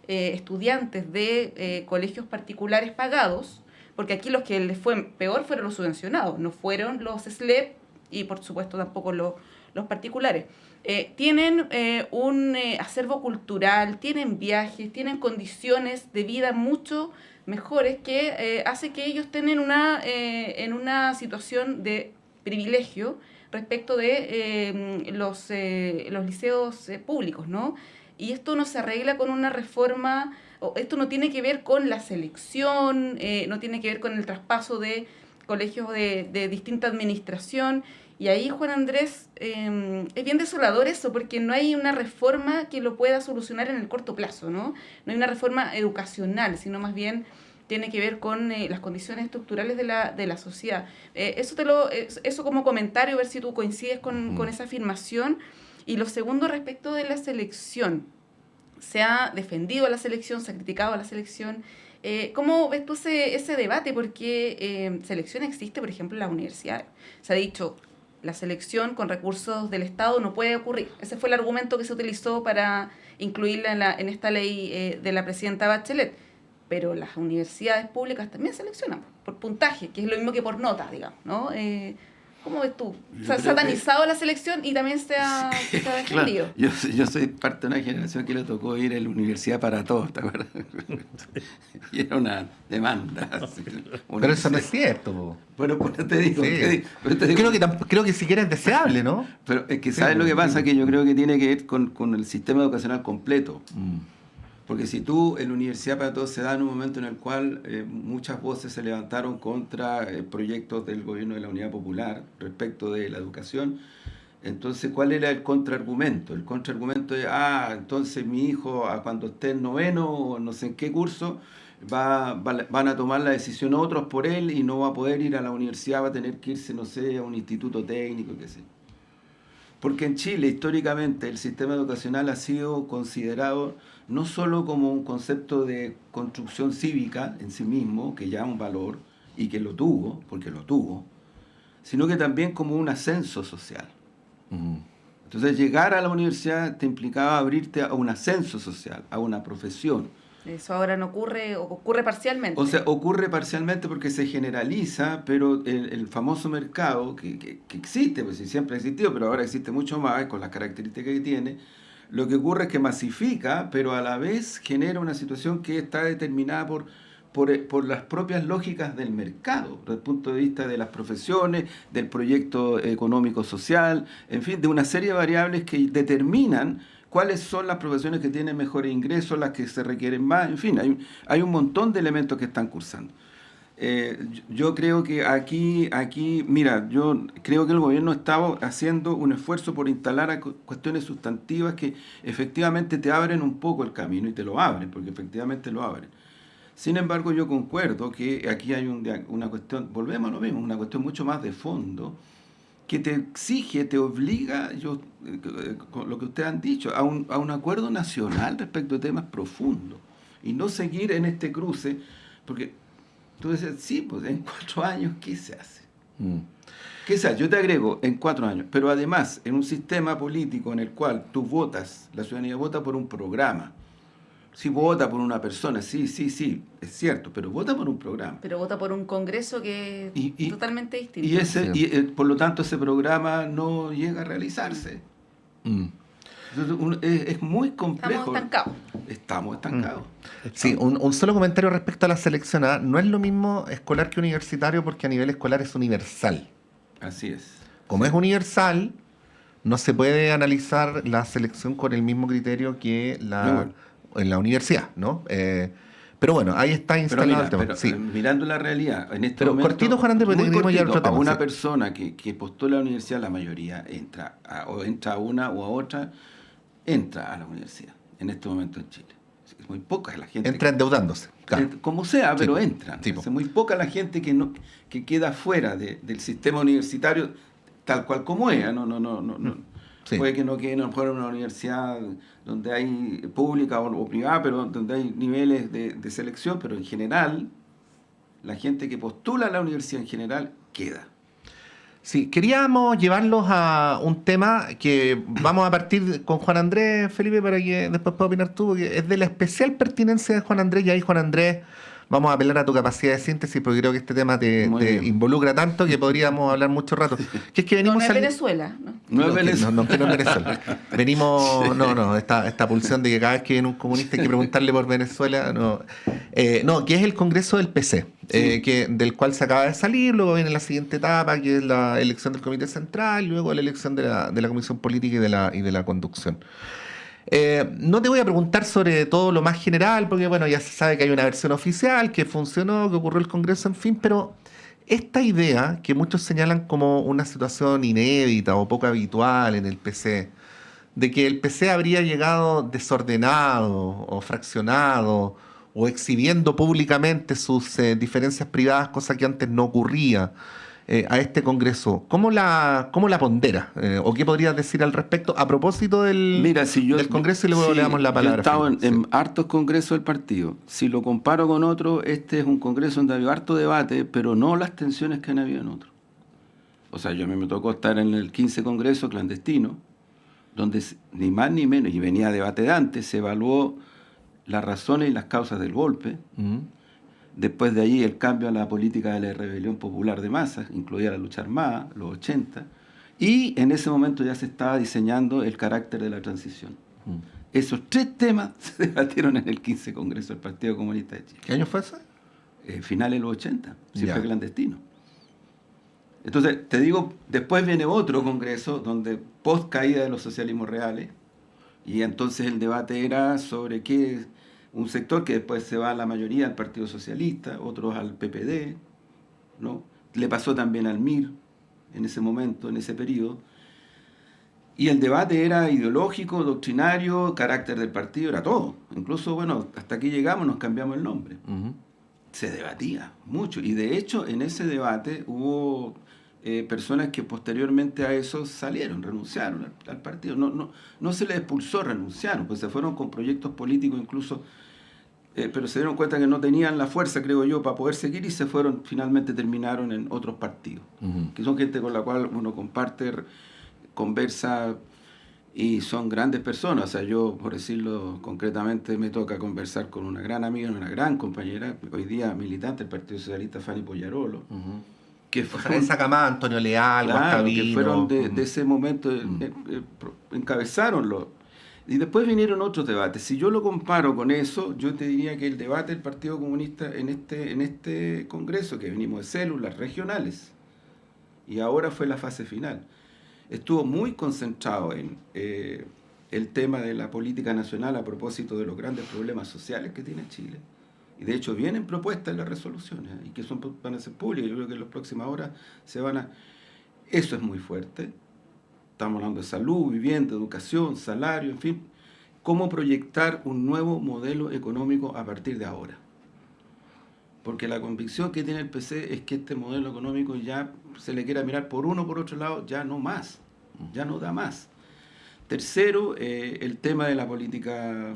estudiantes de colegios particulares pagados, porque aquí los que les fue peor fueron los subvencionados, no fueron los SLEP y por supuesto tampoco los particulares. Tienen un acervo cultural, tienen viajes, tienen condiciones de vida mucho mejores que hace que ellos estén en una situación de privilegio respecto de los liceos públicos, ¿no? Y esto no se arregla con una reforma, esto no tiene que ver con la selección, no tiene que ver con el traspaso de colegios de distinta administración, Y ahí, Juan Andrés, es bien desolador eso, porque no hay una reforma que lo pueda solucionar en el corto plazo, ¿no? No hay una reforma educacional, sino más bien tiene que ver con las condiciones estructurales de la sociedad. Eso como comentario, ver si tú coincides con esa afirmación. Y lo segundo, respecto de la selección. Se ha defendido a la selección, se ha criticado a la selección. ¿Cómo ves tú ese debate? Porque selección existe, por ejemplo, en la universidad. Se ha dicho, la selección con recursos del Estado no puede ocurrir. Ese fue el argumento que se utilizó para incluirla en esta ley de la presidenta Bachelet. Pero las universidades públicas también seleccionan por puntaje, que es lo mismo que por notas, digamos, ¿no? ¿Cómo ves tú? Se ha satanizado la selección y también se ha defendido. Claro, yo soy parte de una generación que le tocó ir a la universidad para todos, ¿te acuerdas? Y era una demanda. Pero eso no es cierto. Bueno, pues te digo. Sí. Creo que siquiera es deseable, ¿no? Pero es que ¿sabes lo que pasa? Que yo creo que tiene que ver con el sistema educacional completo. Porque si tú, en la Universidad para Todos se da en un momento en el cual muchas voces se levantaron contra proyectos del gobierno de la Unidad Popular respecto de la educación, entonces, ¿cuál era el contraargumento? El contraargumento es, entonces mi hijo, cuando esté en noveno o no sé en qué curso, van a tomar la decisión otros por él y no va a poder ir a la universidad, va a tener que irse, no sé, a un instituto técnico, qué sé. Porque en Chile, históricamente, el sistema educacional ha sido considerado no solo como un concepto de construcción cívica en sí mismo, que ya es un valor, y que lo tuvo, porque lo tuvo, sino que también como un ascenso social. Entonces, llegar a la universidad te implicaba abrirte a un ascenso social, a una profesión. Eso ahora no ocurre, o ocurre parcialmente. O sea, ocurre parcialmente porque se generaliza, pero el famoso mercado que existe, pues sí, siempre ha existido, pero ahora existe mucho más con las características que tiene, lo que ocurre es que masifica, pero a la vez genera una situación que está determinada por las propias lógicas del mercado, desde el punto de vista de las profesiones, del proyecto económico-social, en fin, de una serie de variables que determinan cuáles son las profesiones que tienen mejores ingresos, las que se requieren más, en fin, hay un montón de elementos que están cursando. Yo creo que aquí, mira, yo creo que el gobierno estaba haciendo un esfuerzo por instalar cuestiones sustantivas que efectivamente te abren un poco el camino, y te lo abren, porque efectivamente lo abren. Sin embargo, yo concuerdo que aquí hay una cuestión, volvemos a lo mismo, una cuestión mucho más de fondo, que te exige, te obliga, con lo que ustedes han dicho, a un acuerdo nacional respecto de temas profundos, y no seguir en este cruce, porque tú dices, sí, pues en 4 años, ¿qué se hace? ¿Qué se hace? Yo te agrego, en 4 años, pero además, en un sistema político en el cual tú votas, la ciudadanía vota por un programa. Sí, vota por una persona, sí, es cierto, pero vota por un programa. Pero vota por un congreso que es totalmente distinto. Por lo tanto, ese programa no llega a realizarse. Entonces, es muy complejo. Estamos estancados. Sí, un solo comentario respecto a la selección. No es lo mismo escolar que universitario, porque a nivel escolar es universal. Así es. Como es universal, no se puede analizar la selección con el mismo criterio que en la universidad, ¿no? Pero bueno, ahí está instalado el tema. Sí. Mirando la realidad, en este momento, cortito, Juan Andrés, porque tenemos ya otro tema. A una persona que postula a la universidad, la mayoría entra a una o a otra, entra a la universidad, en este momento en Chile. Es muy poca la gente. Entra endeudándose. Claro. Como sea, pero entran. Es muy poca la gente que queda fuera del sistema universitario, tal cual como es. Sí. Puede que no quede a en una universidad donde hay pública o privada, pero donde hay niveles de selección, pero en general, la gente que postula a la universidad en general queda. Sí, queríamos llevarlos a un tema que vamos a partir con Juan Andrés, Felipe, para que después pueda opinar tú, porque es de la especial pertinencia de Juan Andrés, y ahí, Juan Andrés, vamos a apelar a tu capacidad de síntesis, porque creo que este tema te involucra tanto que podríamos hablar mucho rato. Que es que venimos no es Venezuela, ¿no? No es Venezuela. Venimos, esta pulsión de que cada vez que viene un comunista hay que preguntarle por Venezuela, que es el Congreso del PC, del cual se acaba de salir, luego viene la siguiente etapa, que es la elección del Comité Central, y luego la elección de la Comisión Política y de la Conducción. No te voy a preguntar sobre todo lo más general, porque bueno, ya se sabe que hay una versión oficial, que funcionó, que ocurrió el Congreso, en fin, pero esta idea que muchos señalan como una situación inédita o poco habitual en el PC, de que el PC habría llegado desordenado o fraccionado o exhibiendo públicamente sus diferencias privadas, cosa que antes no ocurría, a este Congreso, ¿cómo la pondera? ¿O qué podrías decir al respecto a propósito del Congreso? Y luego le damos la palabra. Yo he estado en hartos congresos del partido. Si lo comparo con otros, este es un congreso donde ha habido harto debate, pero no las tensiones que han habido en otros. O sea, yo a mí me tocó estar en el 15 Congreso clandestino, donde ni más ni menos, y venía debate de antes, se evaluó las razones y las causas del golpe. Después de ahí el cambio a la política de la rebelión popular de masas, incluía la lucha armada, los 80, y en ese momento ya se estaba diseñando el carácter de la transición. Esos 3 temas se debatieron en el 15 Congreso del Partido Comunista de Chile. ¿Qué año fue ese? Finales de los 80, sí, fue clandestino. Entonces, te digo, después viene otro congreso donde post caída de los socialismos reales, y entonces el debate era sobre qué... Un sector que después se va a la mayoría al Partido Socialista, otros al PPD, ¿no? Le pasó también al MIR en ese momento, en ese periodo. Y el debate era ideológico, doctrinario, carácter del partido, era todo. Incluso, bueno, hasta aquí llegamos, nos cambiamos el nombre. Se debatía mucho. Y de hecho, en ese debate hubo personas que posteriormente a eso salieron, renunciaron al partido. No se les expulsó, renunciaron, pues se fueron con proyectos políticos incluso, pero se dieron cuenta que no tenían la fuerza, creo yo, para poder seguir y se fueron, finalmente terminaron en otros partidos, que son gente con la cual uno comparte, conversa y son grandes personas. O sea, yo, por decirlo concretamente, me toca conversar con una gran amiga, una gran compañera, hoy día militante del Partido Socialista, Fanny Pollarolo, que fueron esa camada, Antonio Leal, Guastavino, que fueron de ese momento, encabezaronlo. Y después vinieron otros debates. Si yo lo comparo con eso, yo te diría que el debate del Partido Comunista en este Congreso, que venimos de células regionales, y ahora fue la fase final, estuvo muy concentrado en el tema de la política nacional a propósito de los grandes problemas sociales que tiene Chile. Y de hecho vienen propuestas en las resoluciones y que van a ser públicas. Yo creo que en las próximas horas se van a... Eso es muy fuerte. Estamos hablando de salud, vivienda, educación, salario, en fin. ¿Cómo proyectar un nuevo modelo económico a partir de ahora? Porque la convicción que tiene el PC es que este modelo económico ya se le quiera mirar por uno o por otro lado, ya no más, ya no da más. Tercero, el tema de la política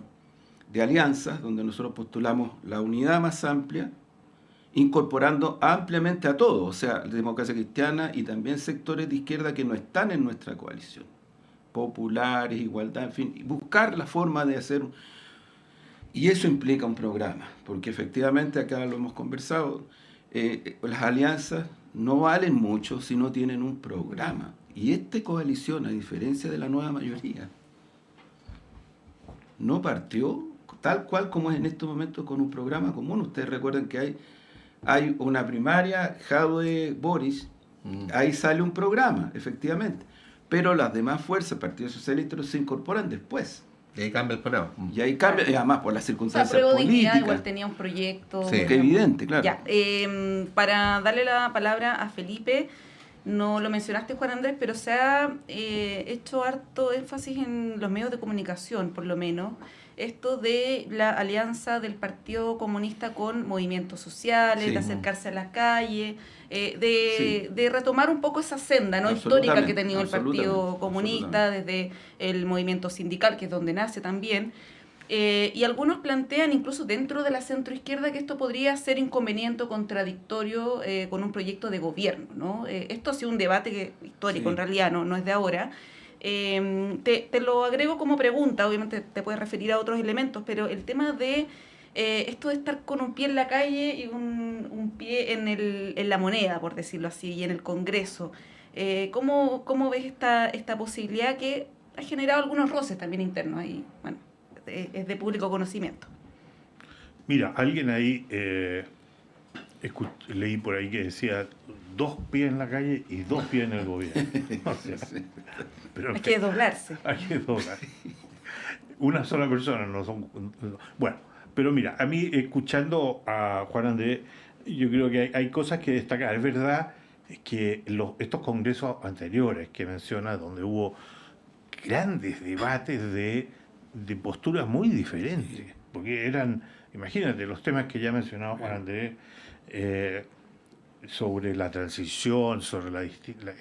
de alianzas, donde nosotros postulamos la unidad más amplia, incorporando ampliamente a todos, o sea, democracia cristiana y también sectores de izquierda que no están en nuestra coalición, populares, igualdad, en fin, y buscar la forma de hacer... Y eso implica un programa, porque efectivamente acá lo hemos conversado, las alianzas no valen mucho si no tienen un programa. Y esta coalición, a diferencia de la nueva mayoría, no partió tal cual como es en estos momentos con un programa común. Ustedes recuerdan que hay una primaria, Jadwe, Boris, ahí sale un programa, efectivamente. Pero las demás fuerzas, Partido Socialista, se incorporan después. Y ahí cambia el programa. Y ahí cambia, y además por las circunstancias políticas. políticas. Igual tenía un proyecto. Sí. Que evidente, claro. Ya, para darle la palabra a Felipe, no lo mencionaste, Juan Andrés, pero se ha hecho harto énfasis en los medios de comunicación, por lo menos, esto de la alianza del Partido Comunista con movimientos sociales, Sí. de acercarse a la calle, de retomar un poco esa senda, ¿no?, histórica que ha tenido el Partido Comunista desde el movimiento sindical, que es donde nace también. Y algunos plantean, incluso dentro de la centroizquierda, que esto podría ser inconveniente o contradictorio con un proyecto de gobierno, ¿no? Esto ha sido un debate histórico, en realidad, no es de ahora. Te lo agrego como pregunta, obviamente te puedes referir a otros elementos, pero el tema de esto de estar con un pie en la calle y un pie en la moneda, por decirlo así, y en el Congreso, ¿cómo ves esta posibilidad que ha generado algunos roces también internos ahí? Bueno, es de público conocimiento. Mira, alguien ahí, leí por ahí que decía 2 pies en la calle y 2 pies en el gobierno. O sea, pero hay que doblarse. Hay que doblar. Una sola persona, no son... Bueno, pero mira, a mí escuchando a Juan Andrés, Yo creo que hay cosas que destacar. Es verdad que estos congresos anteriores que menciona, donde hubo grandes debates de posturas muy diferentes, porque eran, imagínate, los temas que ya mencionaba Juan Andrés, sobre la transición, sobre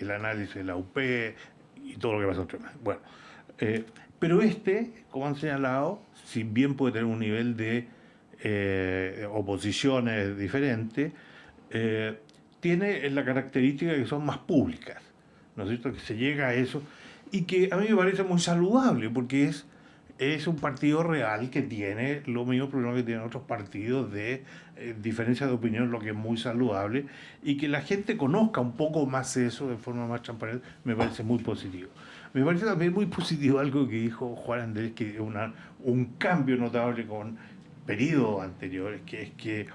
el análisis de la UP y todo lo que pasó. Bueno, pero como han señalado, si bien puede tener un nivel de oposiciones diferentes, tiene la característica de que son más públicas, ¿no es cierto? Que se llega a eso y que a mí me parece muy saludable, porque es un partido real que tiene los mismos problemas que tienen otros partidos de diferencia de opinión, lo que es muy saludable, y que la gente conozca un poco más eso de forma más transparente, me parece muy positivo. Me parece también muy positivo algo que dijo Juan Andrés, que es un cambio notable con periodos anteriores, que es que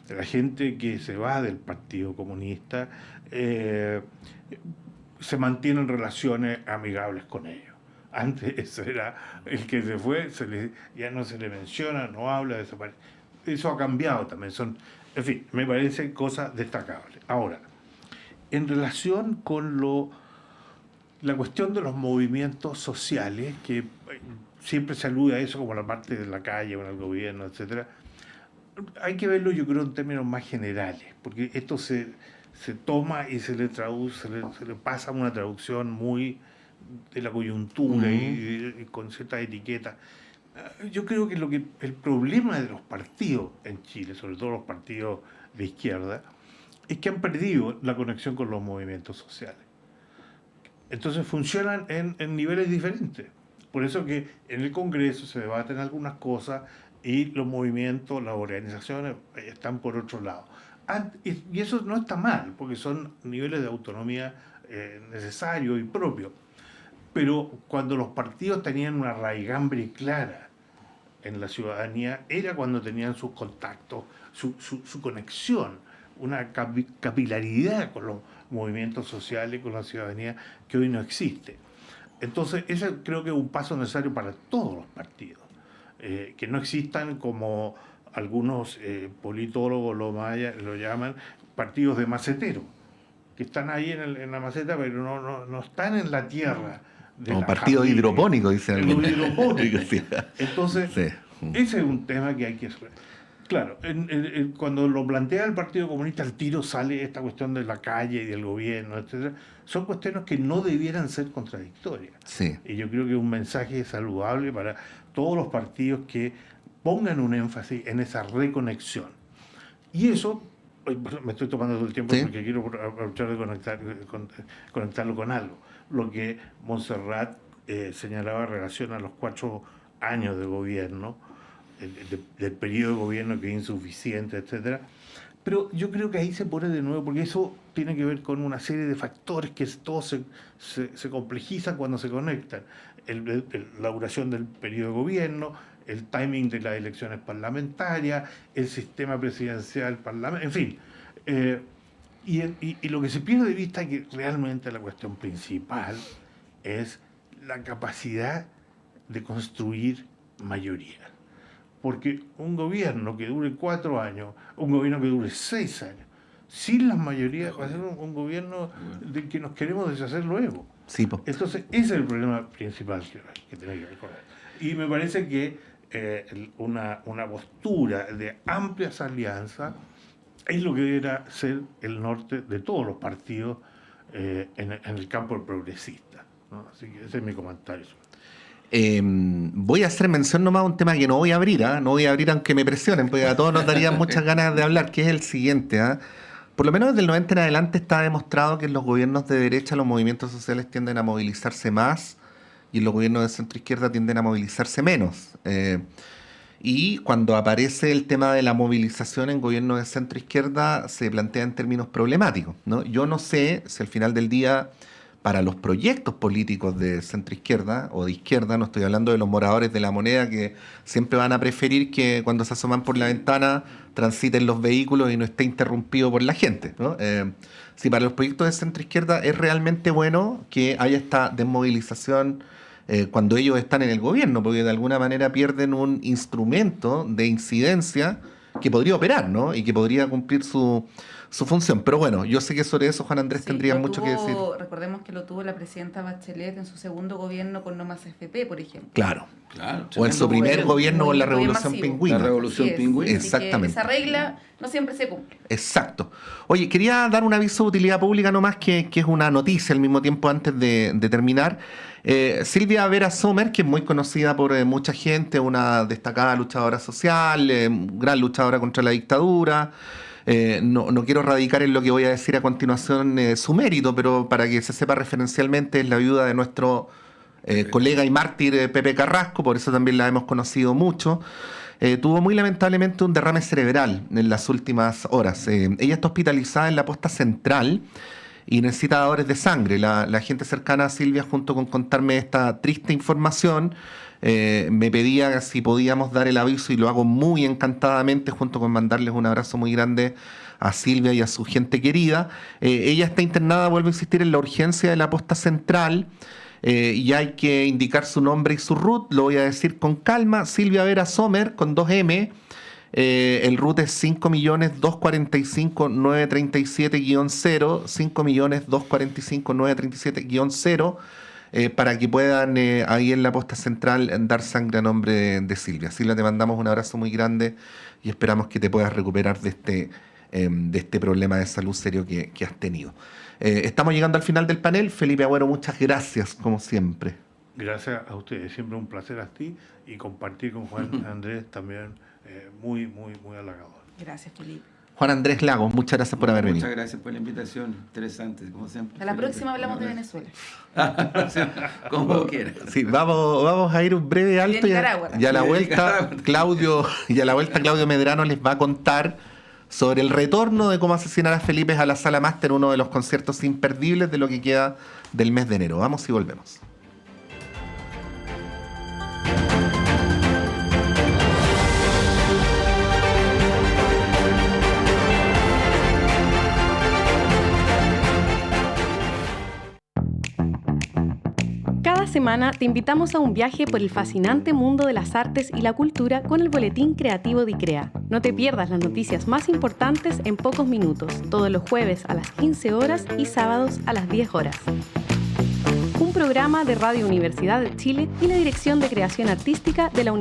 la gente que se va del Partido Comunista se mantienen relaciones amigables con ellos. Antes eso era el que se fue, ya no se le menciona, no habla, desaparece. Eso ha cambiado también. En fin, me parece cosa destacable. Ahora, en relación con la cuestión de los movimientos sociales, que siempre se alude a eso como la parte de la calle, con el gobierno, etcétera, hay que verlo, yo creo, en términos más generales, porque esto se toma y se le traduce, se le pasa una traducción muy de la coyuntura y con cierta etiqueta. Yo creo que el problema de los partidos en Chile, sobre todo los partidos de izquierda, es que han perdido la conexión con los movimientos sociales. Entonces funcionan en niveles diferentes. Por eso que en el Congreso se debaten algunas cosas y los movimientos, las organizaciones están por otro lado. Y eso no está mal, porque son niveles de autonomía necesarios y propios. Pero cuando los partidos tenían una raigambre clara en la ciudadanía, era cuando tenían sus contactos, su conexión, una capilaridad con los movimientos sociales, con la ciudadanía, que hoy no existe. Entonces, ese creo que es un paso necesario para todos los partidos, que no existan, como algunos politólogos lo llaman, partidos de macetero, que están ahí en la maceta, pero no están en la tierra. Como partido hidropónico, dicen algunos. Entonces, sí. Ese es un tema que hay que hacer. Claro, cuando lo plantea el Partido Comunista, al tiro sale esta cuestión de la calle y del gobierno, etcétera. Son cuestiones que no debieran ser contradictorias. Sí. Y yo creo que es un mensaje saludable para todos los partidos que pongan un énfasis en esa reconexión. Y eso, me estoy tomando todo el tiempo, ¿sí?, porque quiero aprovechar de conectarlo con algo. Lo que Montserrat señalaba en relación a los 4 años de gobierno, del periodo de gobierno que es insuficiente, etcétera. Pero yo creo que ahí se pone de nuevo, porque eso tiene que ver con una serie de factores que todos se complejizan cuando se conectan. La duración del periodo de gobierno, el timing de las elecciones parlamentarias, el sistema presidencial, parlamento, en fin. Y lo que se pierde de vista es que realmente la cuestión principal es la capacidad de construir mayoría. Porque un gobierno que dure 4 años, un gobierno que dure 6 años, sin las mayorías, va a ser un gobierno del que nos queremos deshacer luego. Sí, entonces, ese es el problema principal que tenemos que recordar. Y me parece que una postura de amplias alianzas es lo que debería ser el norte de todos los partidos en el campo progresista, ¿no? Así que ese es mi comentario. Voy a hacer mención nomás a un tema que no voy a abrir, no voy a abrir aunque me presionen, porque a todos nos darían muchas ganas de hablar, que es el siguiente. Por lo menos desde el 90 en adelante está demostrado que en los gobiernos de derecha los movimientos sociales tienden a movilizarse más y en los gobiernos de centro-izquierda tienden a movilizarse menos. Y cuando aparece el tema de la movilización en gobiernos de centro-izquierda se plantea en términos problemáticos, ¿no? Yo no sé si al final del día, para los proyectos políticos de centro-izquierda o de izquierda, no estoy hablando de los moradores de la moneda que siempre van a preferir que cuando se asoman por la ventana transiten los vehículos y no esté interrumpido por la gente, ¿no? Si para los proyectos de centro-izquierda es realmente bueno que haya esta desmovilización cuando ellos están en el gobierno, porque de alguna manera pierden un instrumento de incidencia que podría operar, ¿no? Y que podría cumplir su función. Pero bueno, yo sé que sobre eso Juan Andrés tendría mucho que decir. Recordemos que lo tuvo la presidenta Bachelet en su segundo gobierno con No Más FP, por ejemplo. Claro. O en su primer gobierno con la Revolución Pingüina. La Revolución Pingüina. Exactamente. Esa regla no siempre se cumple. Exacto. Oye, quería dar un aviso de utilidad pública nomás, que es una noticia al mismo tiempo antes de terminar. Silvia Vera Sommer, que es muy conocida por mucha gente, una destacada luchadora social, gran luchadora contra la dictadura. No quiero radicar en lo que voy a decir a continuación su mérito, pero para que se sepa referencialmente, es la viuda de nuestro colega y mártir Pepe Carrasco, por eso también la hemos conocido mucho. Tuvo muy lamentablemente un derrame cerebral en las últimas horas. Ella está hospitalizada en la posta central y necesita dadores de sangre. La gente cercana a Silvia, junto con contarme esta triste información, me pedía si podíamos dar el aviso, y lo hago muy encantadamente, junto con mandarles un abrazo muy grande a Silvia y a su gente querida. Ella está internada, vuelvo a insistir, en la urgencia de la posta central, y hay que indicar su nombre y su RUT. Lo voy a decir con calma: Silvia Vera Sommer, con 2M. El RUT es 5.245.937-0, 5.245.937-0, para que puedan ahí en la posta central dar sangre a nombre de Silvia. Silvia, te mandamos un abrazo muy grande y esperamos que te puedas recuperar de este problema de salud serio que has tenido. Estamos llegando al final del panel. Felipe Agüero, muchas gracias, como siempre. Gracias a ustedes, siempre un placer a ti, y compartir con Juan Andrés también muy halagador. Gracias, Felipe. Juan Andrés Lagos, muchas gracias por haber venido. Muchas gracias por la invitación, interesante, como siempre. A la próxima hablamos de Venezuela. Como quieras. Sí, vamos a ir un breve alto y a la vuelta Claudio Medrano les va a contar sobre el retorno de Cómo asesinar a Felipe a la Sala Máster, uno de los conciertos imperdibles de lo que queda del mes de enero. Vamos y volvemos. Cada semana te invitamos a un viaje por el fascinante mundo de las artes y la cultura con el Boletín Creativo de ICREA. No te pierdas las noticias más importantes en pocos minutos, todos los jueves a las 15 horas y sábados a las 10 horas. Un programa de Radio Universidad de Chile y la Dirección de Creación Artística de la Universidad